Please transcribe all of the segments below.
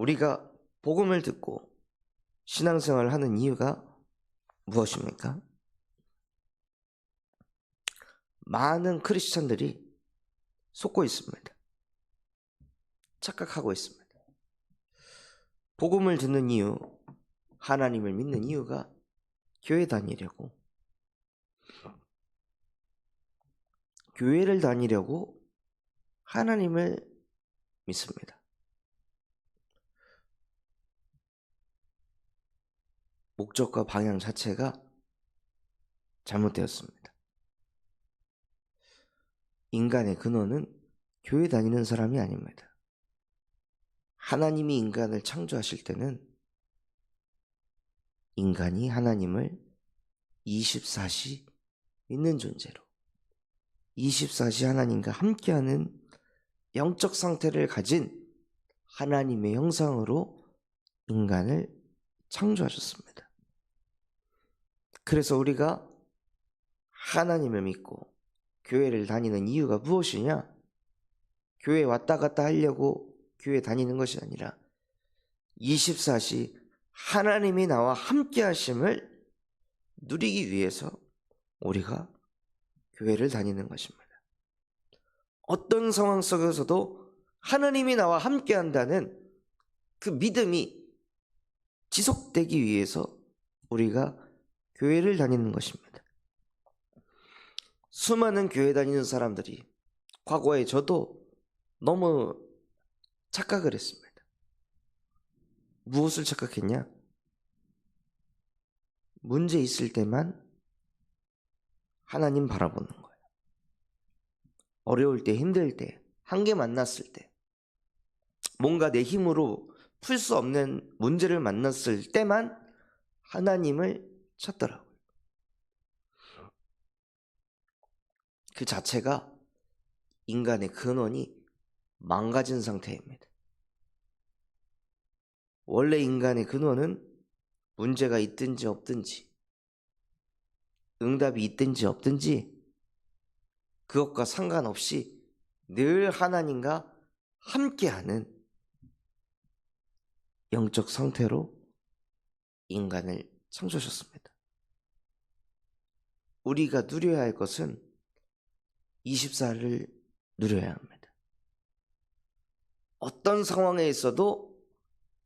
우리가 복음을 듣고 신앙생활을 하는 이유가 무엇입니까? 많은 크리스천들이 속고 있습니다. 착각하고 있습니다. 복음을 듣는 이유, 하나님을 믿는 이유가 교회 다니려고, 교회를 다니려고 하나님을 믿습니다. 목적과 방향 자체가 잘못되었습니다. 인간의 근원은 교회 다니는 사람이 아닙니다. 하나님이 인간을 창조하실 때는 인간이 하나님을 24시 믿는 존재로 24시 하나님과 함께하는 영적 상태를 가진 하나님의 형상으로 인간을 창조하셨습니다. 그래서 우리가 하나님을 믿고 교회를 다니는 이유가 무엇이냐? 교회 왔다 갔다 하려고 교회 다니는 것이 아니라 24시 하나님이 나와 함께 하심을 누리기 위해서 우리가 교회를 다니는 것입니다. 어떤 상황 속에서도 하나님이 나와 함께 한다는 그 믿음이 지속되기 위해서 우리가 교회를 다니는 것입니다. 수많은 교회 다니는 사람들이 과거에 저도 너무 착각을 했습니다. 무엇을 착각했냐? 문제 있을 때만 하나님 바라보는 거예요. 어려울 때, 힘들 때, 한계 만났을 때, 뭔가 내 힘으로 풀 수 없는 문제를 만났을 때만 하나님을 찾더라고요. 그 자체가 인간의 근원이 망가진 상태입니다. 원래 인간의 근원은 문제가 있든지 없든지, 응답이 있든지 없든지 그것과 상관없이 늘 하나님과 함께하는 영적 상태로 인간을 창조하셨습니다. 우리가 누려야 할 것은 24를 누려야 합니다. 어떤 상황에 있어도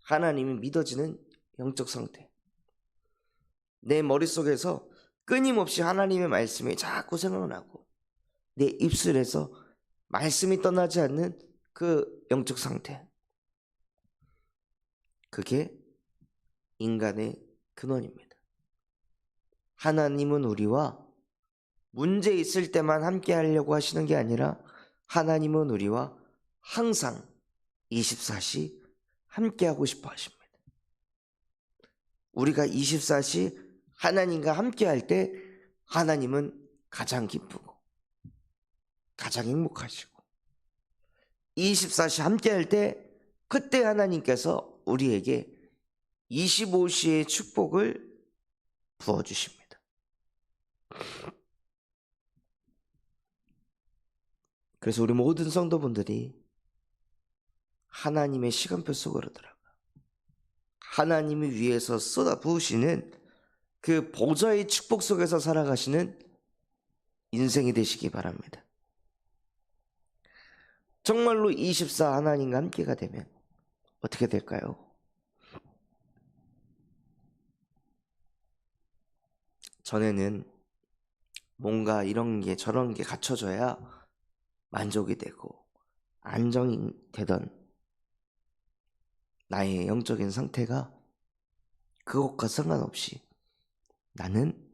하나님이 믿어지는 영적 상태. 내 머릿속에서 끊임없이 하나님의 말씀이 자꾸 생각나고 내 입술에서 말씀이 떠나지 않는 그 영적 상태. 그게 인간의 근원입니다. 하나님은 우리와 문제 있을 때만 함께 하려고 하시는 게 아니라 하나님은 우리와 항상 24시 함께 하고 싶어 하십니다. 우리가 24시 하나님과 함께 할 때 하나님은 가장 기쁘고 가장 행복하시고 24시 함께 할 때 그때 하나님께서 우리에게 25시의 축복을 부어주십니다. 그래서 우리 모든 성도분들이 하나님의 시간표 속으로 들어가 하나님이 위해서 쏟아부으시는 그 보좌의 축복 속에서 살아가시는 인생이 되시기 바랍니다. 정말로 24 하나님과 함께가 되면 어떻게 될까요? 전에는 뭔가 이런 게 저런 게 갖춰져야 만족이 되고 안정이 되던 나의 영적인 상태가 그것과 상관없이 나는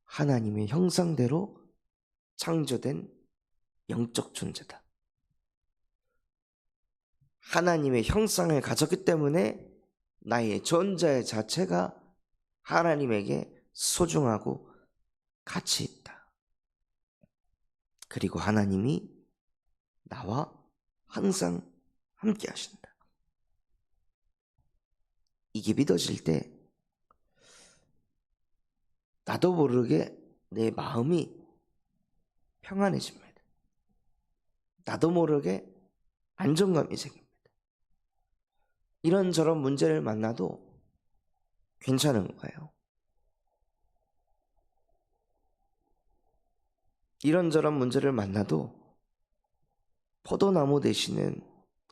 하나님의 형상대로 창조된 영적 존재다. 하나님의 형상을 가졌기 때문에 나의 존재 자체가 하나님에게 소중하고 가치 있다. 그리고 하나님이 나와 항상 함께 하신다. 이게 믿어질 때 나도 모르게 내 마음이 평안해집니다. 나도 모르게 안정감이 생깁니다. 이런저런 문제를 만나도 괜찮은 거예요. 이런저런 문제를 만나도 포도나무 되시는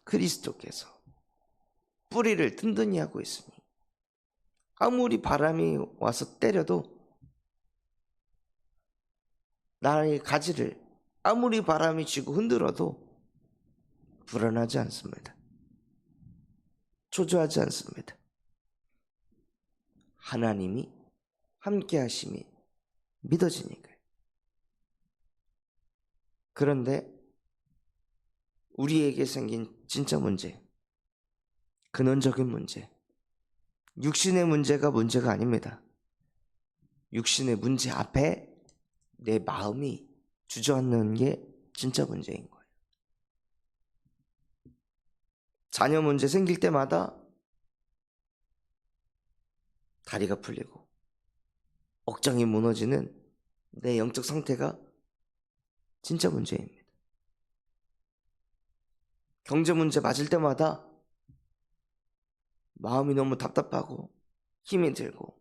그리스도께서 뿌리를 든든히 하고 있으니 아무리 바람이 와서 때려도 나의 가지를 아무리 바람이 쥐고 흔들어도 불안하지 않습니다. 초조하지 않습니다. 하나님이 함께 하심이 믿어지니까요. 그런데 우리에게 생긴 진짜 문제, 근원적인 문제, 육신의 문제가 아닙니다. 육신의 문제 앞에 내 마음이 주저앉는 게 진짜 문제인 거예요. 자녀 문제 생길 때마다 다리가 풀리고 억장이 무너지는 내 영적 상태가 진짜 문제입니다. 경제 문제 맞을 때마다 마음이 너무 답답하고 힘이 들고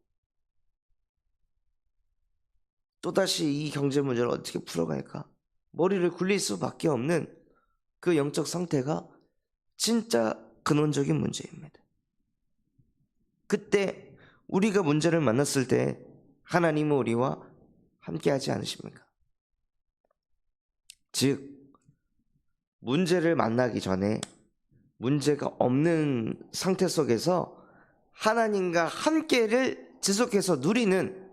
또다시 이 경제 문제를 어떻게 풀어갈까 머리를 굴릴 수밖에 없는 그 영적 상태가 진짜 근원적인 문제입니다. 그때 우리가 문제를 만났을 때 하나님은 우리와 함께하지 않으십니까? 즉 문제를 만나기 전에 문제가 없는 상태 속에서 하나님과 함께를 지속해서 누리는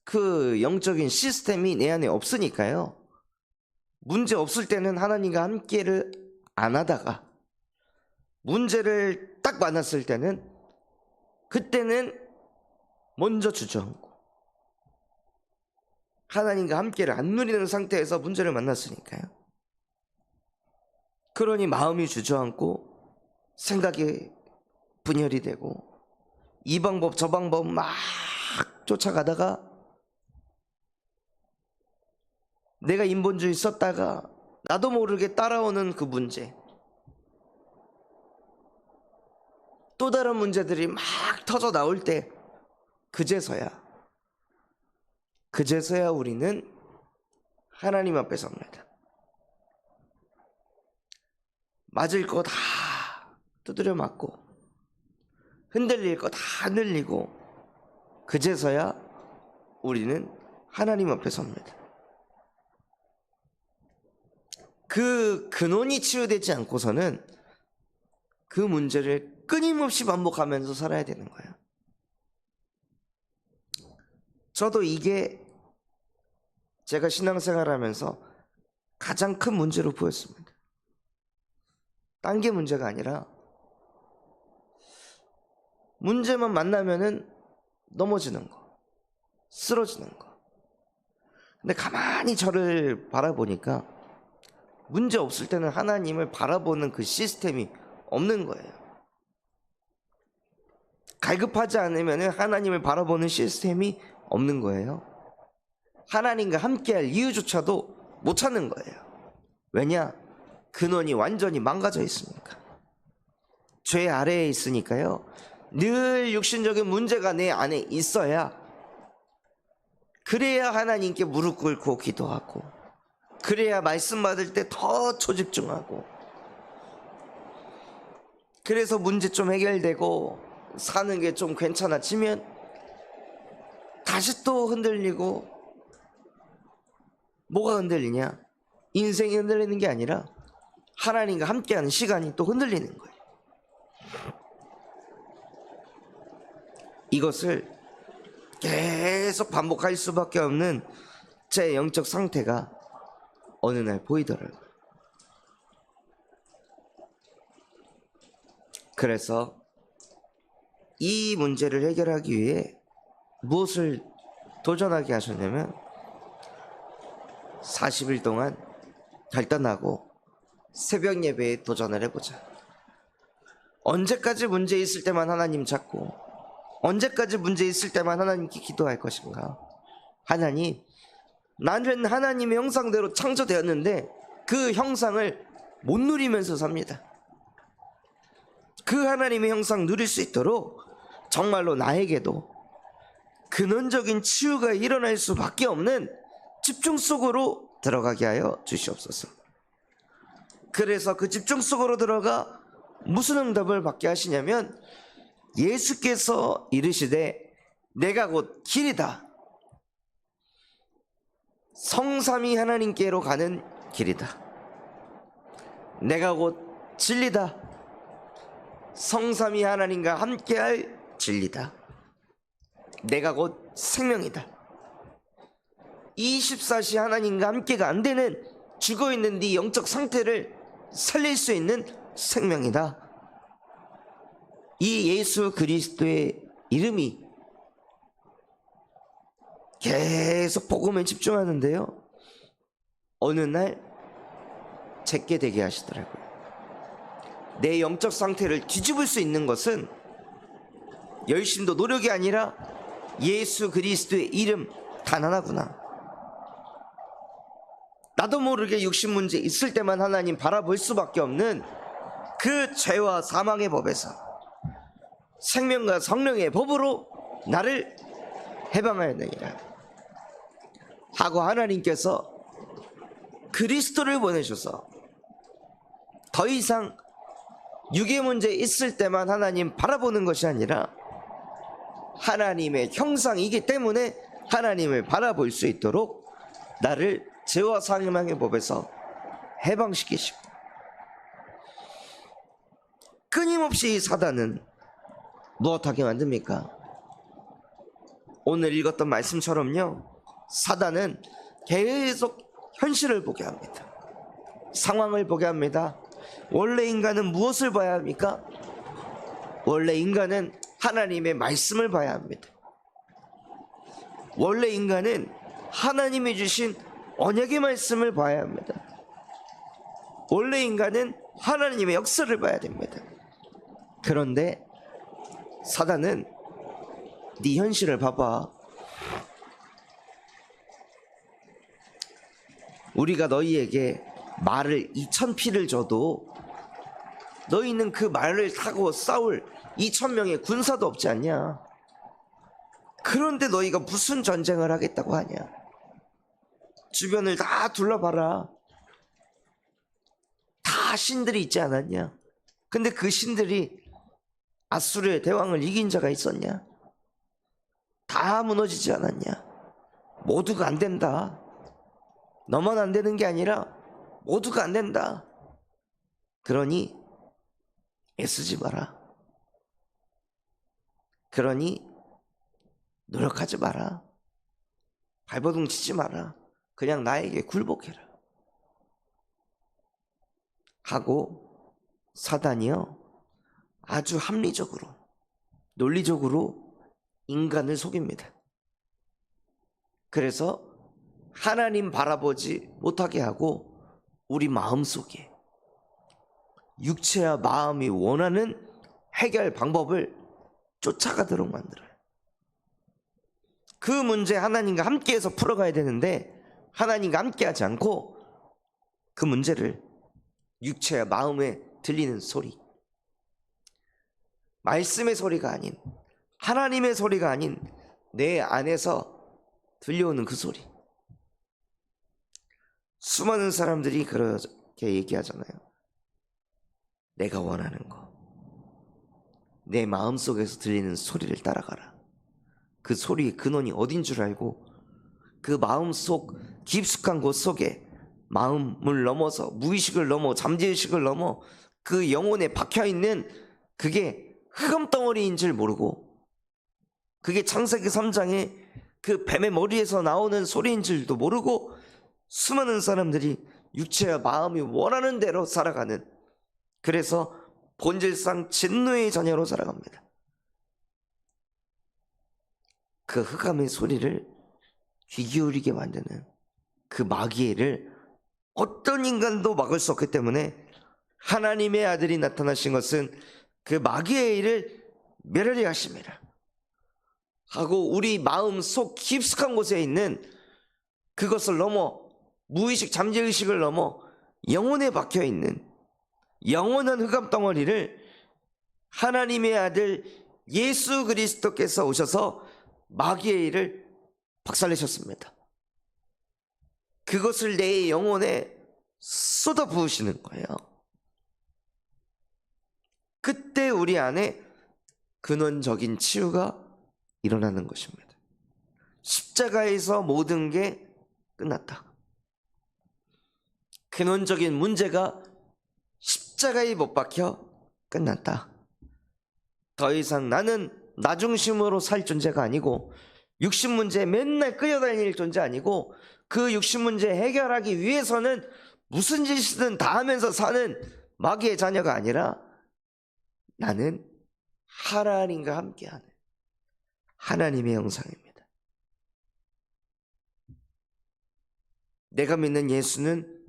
그 영적인 시스템이 내 안에 없으니까요. 문제 없을 때는 하나님과 함께를 안 하다가 문제를 딱 만났을 때는 그때는 먼저 주저앉고 하나님과 함께를 안 누리는 상태에서 문제를 만났으니까요. 그러니 마음이 주저앉고 생각이 분열이 되고 이 방법 저 방법 막 쫓아가다가 내가 인본주의 썼다가 나도 모르게 따라오는 그 문제, 또 다른 문제들이 막 터져 나올 때 그제서야 우리는 하나님 앞에 섭니다. 맞을 거 다 두드려 맞고 흔들릴 거 다 흔들리고 그제서야 우리는 하나님 앞에 섭니다. 그 근원이 치유되지 않고서는 그 문제를 끊임없이 반복하면서 살아야 되는 거예요. 저도 이게 제가 신앙생활하면서 가장 큰 문제로 보였습니다. 딴 게 문제가 아니라 문제만 만나면은 넘어지는 거, 쓰러지는 거. 근데 가만히 저를 바라보니까 문제 없을 때는 하나님을 바라보는 그 시스템이 없는 거예요. 갈급하지 않으면 하나님을 바라보는 시스템이 없는 거예요. 하나님과 함께할 이유조차도 못 찾는 거예요. 왜냐? 근원이 완전히 망가져 있으니까. 죄 아래에 있으니까요. 늘 육신적인 문제가 내 안에 있어야, 그래야 하나님께 무릎 꿇고 기도하고, 그래야 말씀 받을 때 더 초집중하고, 그래서 문제 좀 해결되고 사는 게 좀 괜찮아지면 다시 또 흔들리고. 뭐가 흔들리냐? 인생이 흔들리는 게 아니라 하나님과 함께하는 시간이 또 흔들리는 거예요. 이것을 계속 반복할 수밖에 없는 제 영적 상태가 어느 날 보이더라고요. 그래서 이 문제를 해결하기 위해 무엇을 도전하게 하셨냐면 40일 동안 결단하고 새벽 예배에 도전을 해보자. 언제까지 문제 있을 때만 하나님 찾고 언제까지 문제 있을 때만 하나님께 기도할 것인가? 하나님, 나는 하나님의 형상대로 창조되었는데 그 형상을 못 누리면서 삽니다. 그 하나님의 형상 누릴 수 있도록 정말로 나에게도 근원적인 치유가 일어날 수밖에 없는 집중 속으로 들어가게 하여 주시옵소서. 그래서 그 집중 속으로 들어가 무슨 응답을 받게 하시냐면, 예수께서 이르시되 내가 곧 길이다, 성삼위 하나님께로 가는 길이다, 내가 곧 진리다, 성삼위 하나님과 함께할 진리다, 내가 곧 생명이다. 24시 하나님과 함께가 안 되는 죽어있는 네 영적 상태를 살릴 수 있는 생명이다. 이 예수 그리스도의 이름이 계속 복음에 집중하는데요, 어느 날 제게 되게 하시더라고요. 내 영적 상태를 뒤집을 수 있는 것은 열심도 노력이 아니라 예수 그리스도의 이름 단 하나구나. 나도 모르게 육신 문제 있을 때만 하나님 바라볼 수밖에 없는 그 죄와 사망의 법에서 생명과 성령의 법으로 나를 해방하였느니라 하고, 하나님께서 그리스도를 보내셔서 더 이상 육의 문제 있을 때만 하나님 바라보는 것이 아니라 하나님의 형상이기 때문에 하나님을 바라볼 수 있도록 나를 죄와 사망의 법에서 해방시키시고, 끊임없이 사단은 무엇하게 만듭니까? 오늘 읽었던 말씀처럼요, 사단은 계속 현실을 보게 합니다. 상황을 보게 합니다. 원래 인간은 무엇을 봐야 합니까? 원래 인간은 하나님의 말씀을 봐야 합니다. 원래 인간은 하나님이 주신 언약의 말씀을 봐야 합니다. 원래 인간은 하나님의 역사를 봐야 됩니다. 그런데 사단은 네 현실을 봐봐. 우리가 너희에게 말을 2000피를 줘도 너희는 그 말을 타고 싸울 2000명의 군사도 없지 않냐? 그런데 너희가 무슨 전쟁을 하겠다고 하냐? 주변을 다 둘러봐라. 다 신들이 있지 않았냐? 근데 그 신들이 아수르의 대왕을 이긴 자가 있었냐? 다 무너지지 않았냐? 모두가 안 된다. 너만 안 되는 게 아니라 모두가 안 된다. 그러니 애쓰지 마라. 그러니 노력하지 마라. 발버둥 치지 마라. 그냥 나에게 굴복해라 하고, 사단이요 아주 합리적으로 논리적으로 인간을 속입니다. 그래서 하나님 바라보지 못하게 하고 우리 마음속에 육체와 마음이 원하는 해결 방법을 쫓아가도록 만들어요. 그 문제 하나님과 함께해서 풀어가야 되는데 하나님과 함께하지 않고 그 문제를 육체와 마음에 들리는 소리, 말씀의 소리가 아닌, 하나님의 소리가 아닌 내 안에서 들려오는 그 소리. 수많은 사람들이 그렇게 얘기하잖아요. 내가 원하는 거, 내 마음속에서 들리는 소리를 따라가라. 그 소리의 근원이 어딘 줄 알고 그 마음속 깊숙한 곳 속에 마음을 넘어서 무의식을 넘어 잠재의식을 넘어 그 영혼에 박혀있는 그게 흑암덩어리인 줄 모르고, 그게 창세기 3장에 그 뱀의 머리에서 나오는 소리인 줄도 모르고 수많은 사람들이 육체와 마음이 원하는 대로 살아가는, 그래서 본질상 진노의 자녀로 살아갑니다. 그 흑암의 소리를 귀 기울이게 만드는 그 마귀를 어떤 인간도 막을 수 없기 때문에 하나님의 아들이 나타나신 것은 그 마귀의 일을 멸하리 하심이라 하고, 우리 마음 속 깊숙한 곳에 있는 그것을 넘어 무의식 잠재의식을 넘어 영혼에 박혀있는 영원한 흑암 덩어리를 하나님의 아들 예수 그리스도께서 오셔서 마귀의 일을 박살내셨습니다. 그것을 내 영혼에 쏟아 부으시는 거예요. 그때 우리 안에 근원적인 치유가 일어나는 것입니다. 십자가에서 모든 게 끝났다. 근원적인 문제가 십자가에 못 박혀 끝났다. 더 이상 나는 나 중심으로 살 존재가 아니고, 육신 문제에 맨날 끌려다닐 존재 아니고, 그 육신 문제 해결하기 위해서는 무슨 짓이든 다 하면서 사는 마귀의 자녀가 아니라, 나는 하나님과 함께하는 하나님의 형상입니다. 내가 믿는 예수는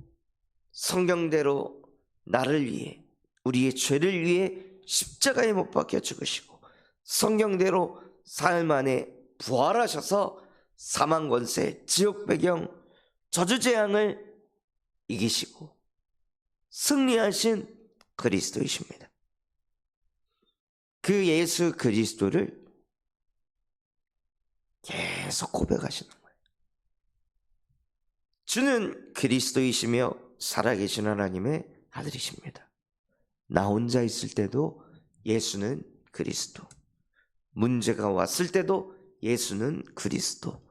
성경대로 나를 위해, 우리의 죄를 위해 십자가에 못 박혀 죽으시고, 성경대로 사흘 만에 부활하셔서 사망 권세, 지옥 배경, 저주 재앙을 이기시고 승리하신 그리스도이십니다. 그 예수 그리스도를 계속 고백하시는 거예요. 주는 그리스도이시며 살아계신 하나님의 아들이십니다. 나 혼자 있을 때도 예수는 그리스도, 문제가 왔을 때도 예수는 그리스도,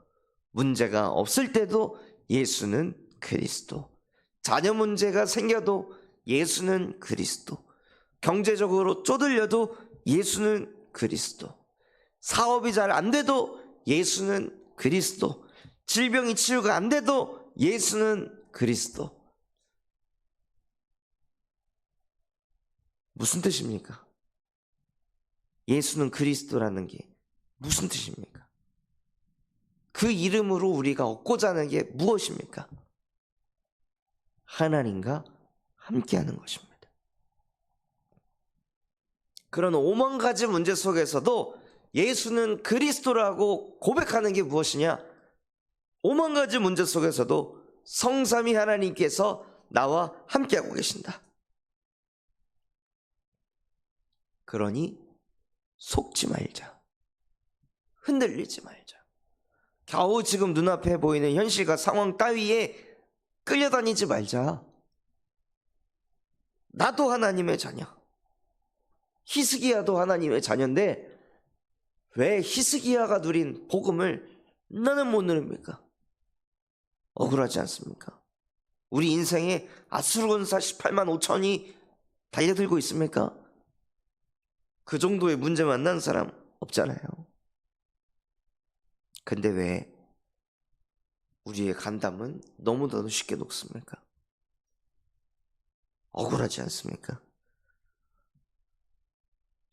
문제가 없을 때도 예수는 그리스도, 자녀 문제가 생겨도 예수는 그리스도, 경제적으로 쪼들려도 예수는 그리스도, 사업이 잘 안 돼도 예수는 그리스도, 질병이 치유가 안 돼도 예수는 그리스도. 무슨 뜻입니까? 예수는 그리스도라는 게 무슨 뜻입니까? 그 이름으로 우리가 얻고자 하는 게 무엇입니까? 하나님과 함께하는 것입니다. 그런 5만 가지 문제 속에서도 예수는 그리스도라고 고백하는 게 무엇이냐? 5만 가지 문제 속에서도 성삼위 하나님께서 나와 함께하고 계신다. 그러니 속지 말자. 흔들리지 말자. 겨우 지금 눈앞에 보이는 현실과 상황 따위에 끌려다니지 말자. 나도 하나님의 자녀, 히스기야도 하나님의 자녀인데 왜 히스기야가 누린 복음을 나는 못 누립니까? 억울하지 않습니까? 우리 인생에 아수르군사 18만 5천이 달려들고 있습니까? 그 정도의 문제 만난 사람 없잖아요. 근데 왜 우리의 간담은 너무나도 쉽게 녹습니까? 억울하지 않습니까?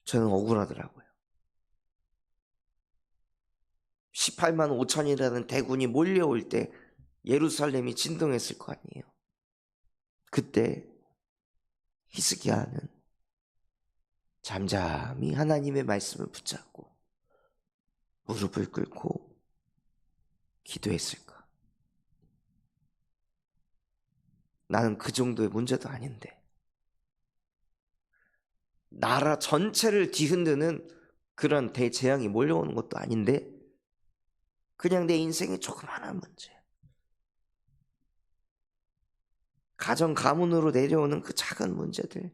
저는 억울하더라고요. 18만 5천이라는 대군이 몰려올 때 예루살렘이 진동했을 거 아니에요. 그때 히스기야는 잠잠히 하나님의 말씀을 붙잡고 무릎을 꿇고 기도했을까? 나는 그 정도의 문제도 아닌데, 나라 전체를 뒤흔드는 그런 대재앙이 몰려오는 것도 아닌데, 그냥 내 인생의 조그마한 문제, 가정 가문으로 내려오는 그 작은 문제들,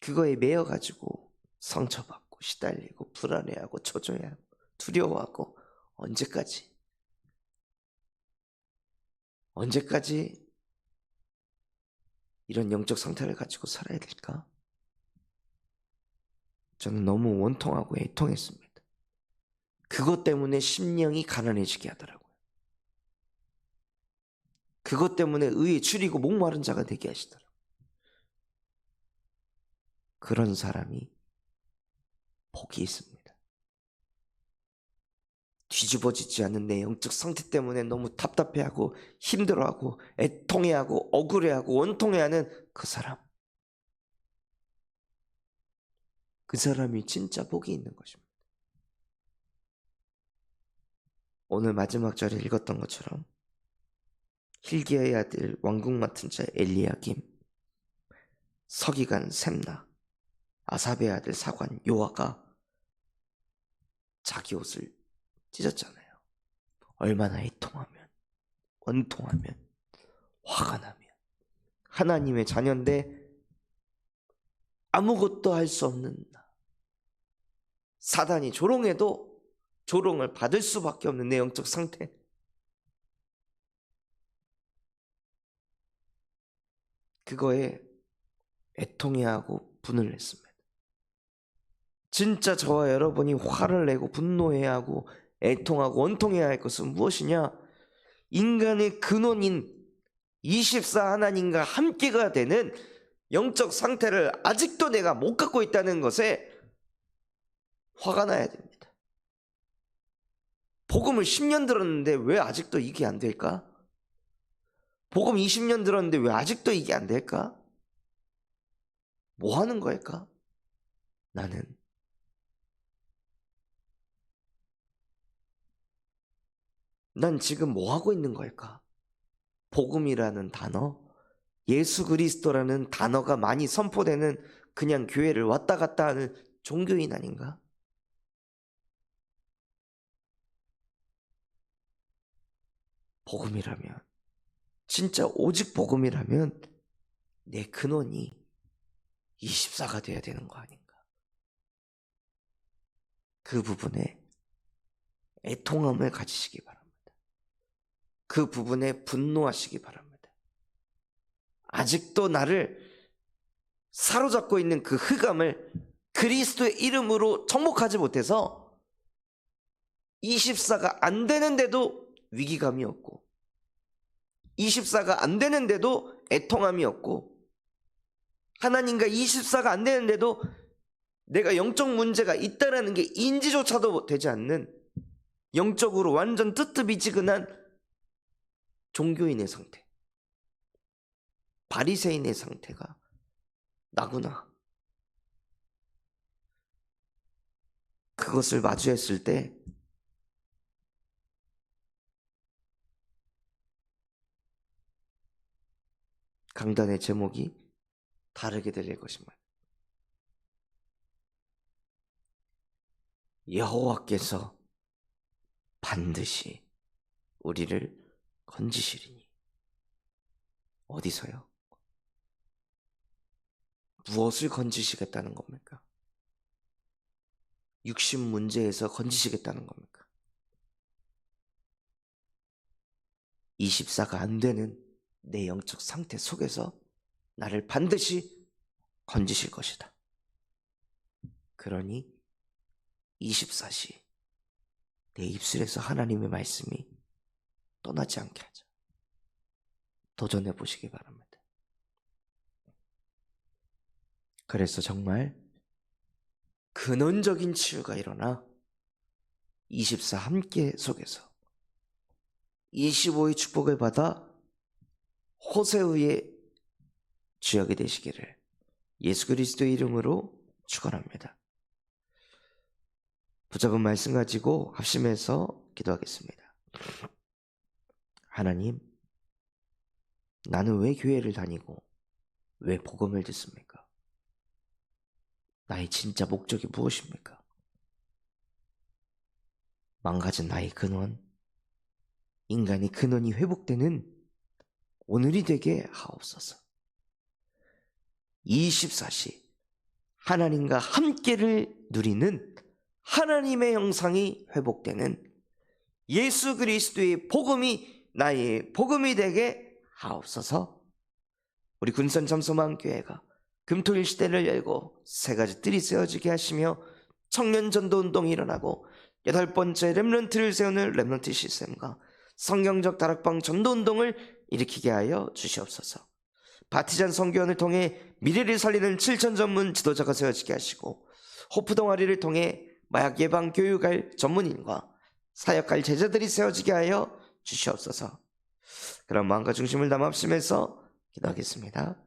그거에 매여가지고 상처받고 시달리고 불안해하고 초조해하고 두려워하고, 언제까지 이런 영적 상태를 가지고 살아야 될까? 저는 너무 원통하고 애통했습니다. 그것 때문에 심령이 가난해지게 하더라고요. 그것 때문에 의에 줄이고 목마른 자가 되게 하시더라고요. 그런 사람이 복이 있습니다. 뒤집어지지 않는 내 영적 상태 때문에 너무 답답해하고 힘들어하고 애통해하고 억울해하고 원통해하는 그 사람이 진짜 복이 있는 것입니다. 오늘 마지막 절에 읽었던 것처럼 hil기야의 아들 왕궁 맡은 자 엘리야김, 서기관 셈나, 아삽의 아들 사관 요아가 자기 옷을 찢었잖아요. 얼마나 애통하면, 원통하면, 화가 나면, 하나님의 자녀인데 아무것도 할 수 없는 나, 사단이 조롱해도 조롱을 받을 수밖에 없는 내 영적 상태, 그거에 애통해하고 분을 냈습니다. 진짜 저와 여러분이 화를 내고 분노해야 하고 애통하고 원통해야 할 것은 무엇이냐? 인간의 근원인 24 하나님과 함께가 되는 영적 상태를 아직도 내가 못 갖고 있다는 것에 화가 나야 됩니다. 복음을 10년 들었는데 왜 아직도 이게 안 될까? 복음 20년 들었는데 왜 아직도 이게 안 될까? 뭐 하는 걸까? 난 지금 뭐 하고 있는 걸까? 복음이라는 단어, 예수 그리스도라는 단어가 많이 선포되는 그냥 교회를 왔다 갔다 하는 종교인 아닌가? 복음이라면, 진짜 오직 복음이라면 내 근원이 24가 돼야 되는 거 아닌가? 그 부분에 애통함을 가지시기 바랍니다. 그 부분에 분노하시기 바랍니다. 아직도 나를 사로잡고 있는 그 흑암을 그리스도의 이름으로 정복하지 못해서 24가 안 되는데도 위기감이 없고, 24가 안 되는데도 애통함이 없고, 하나님과 24가 안 되는데도 내가 영적 문제가 있다라는 게 인지조차도 되지 않는 영적으로 완전 뜨뜻미지근한 종교인의 상태, 바리새인의 상태가 나구나. 그것을 마주했을 때 강단의 제목이 다르게 들릴 것입니다. 여호와께서 반드시 우리를 건지시리니. 어디서요? 무엇을 건지시겠다는 겁니까? 육신 문제에서 건지시겠다는 겁니까? 24가 안 되는 내 영적 상태 속에서 나를 반드시 건지실 것이다. 그러니 24시 내 입술에서 하나님의 말씀이 떠나지 않게 하자. 도전해 보시기 바랍니다. 그래서 정말 근원적인 치유가 일어나 24 함께 속에서 25의 축복을 받아 호세우의 주역이 되시기를 예수 그리스도의 이름으로 축원합니다. 붙잡은 말씀 가지고 합심해서 기도하겠습니다. 하나님, 나는 왜 교회를 다니고 왜 복음을 듣습니까? 나의 진짜 목적이 무엇입니까? 망가진 나의 근원, 인간의 근원이 회복되는 오늘이 되게 하옵소서. 24시 하나님과 함께를 누리는 하나님의 형상이 회복되는 예수 그리스도의 복음이 나의 복음이 되게 하옵소서. 우리 군산 잠소만교회가 금토일 시대를 열고 세 가지 뜰이 세워지게 하시며 청년 전도 운동이 일어나고 8번째 렘넌트를 세우는 렘넌트 시스템과 성경적 다락방 전도 운동을 일으키게 하여 주시옵소서. 바티잔 선교원을 통해 미래를 살리는 7천 전문 지도자가 세워지게 하시고 호프 동아리를 통해 마약 예방 교육할 전문인과 사역할 제자들이 세워지게 하여 주시옵소서. 그런 마음과 중심을 담아 합심해서 기도하겠습니다.